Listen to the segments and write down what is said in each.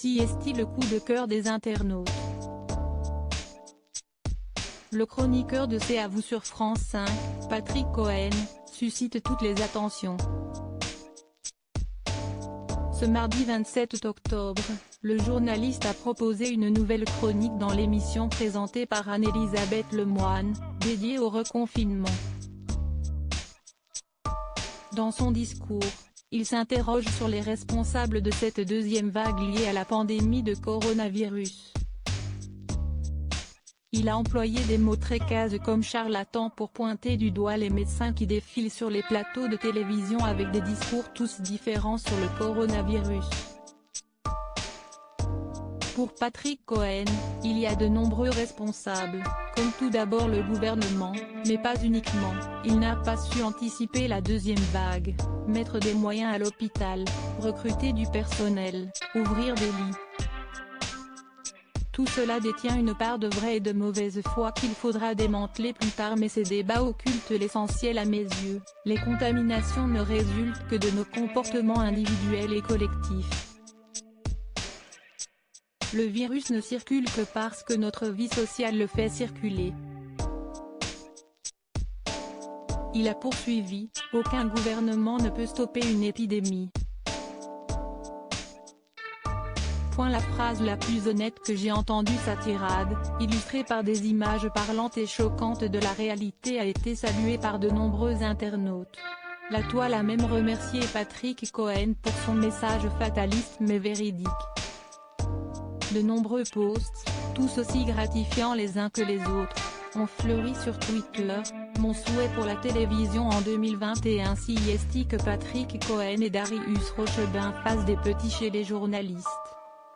Si est-il le coup de cœur des internautes? Le chroniqueur de C'est à vous sur France 5, Patrick Cohen, suscite toutes les attentions. Ce mardi 27 octobre, le journaliste a proposé une nouvelle chronique dans l'émission présentée par Anne-Elisabeth Lemoine, dédiée au reconfinement. Dans son discours, il s'interroge sur les responsables de cette deuxième vague liée à la pandémie de coronavirus. Il a employé des mots très cases comme charlatan pour pointer du doigt les médecins qui défilent sur les plateaux de télévision avec des discours tous différents sur le coronavirus. Pour Patrick Cohen, il y a de nombreux responsables, comme tout d'abord le gouvernement, mais pas uniquement. Il n'a pas su anticiper la deuxième vague, mettre des moyens à l'hôpital, recruter du personnel, ouvrir des lits. Tout cela détient une part de vrai et de mauvaise foi qu'il faudra démanteler plus tard, mais ces débats occultent l'essentiel à mes yeux. Les contaminations ne résultent que de nos comportements individuels et collectifs. Le virus ne circule que parce que notre vie sociale le fait circuler. Il a poursuivi, aucun gouvernement ne peut stopper une épidémie. La phrase la plus honnête que j'ai entendue, sa tirade, illustrée par des images parlantes et choquantes de la réalité, a été saluée par de nombreux internautes. La toile a même remercié Patrick Cohen pour son message fataliste mais véridique. De nombreux posts, tous aussi gratifiants les uns que les autres, ont fleuri sur Twitter. Mon souhait pour la télévision en 2021, si est que Patrick Cohen et Darius Rochebin fassent des petits chez les journalistes.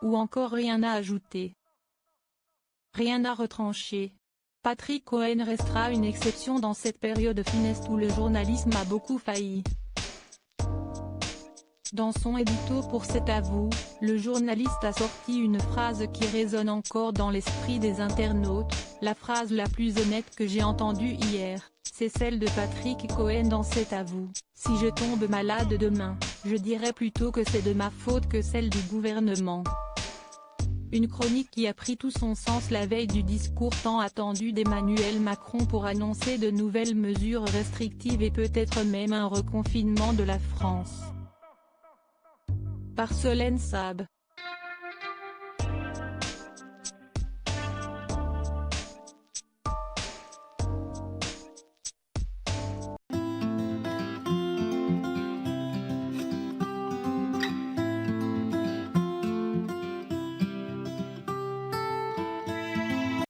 Ou encore rien à ajouter. Rien à retrancher. Patrick Cohen restera une exception dans cette période funeste où le journalisme a beaucoup failli. Dans son édito pour C'est à vous, le journaliste a sorti une phrase qui résonne encore dans l'esprit des internautes, la phrase la plus honnête que j'ai entendue hier, c'est celle de Patrick Cohen dans C'est à vous. Si je tombe malade demain, je dirais plutôt que c'est de ma faute que celle du gouvernement. Une chronique qui a pris tout son sens la veille du discours tant attendu d'Emmanuel Macron pour annoncer de nouvelles mesures restrictives et peut-être même un reconfinement de la France. Par Solène Saab.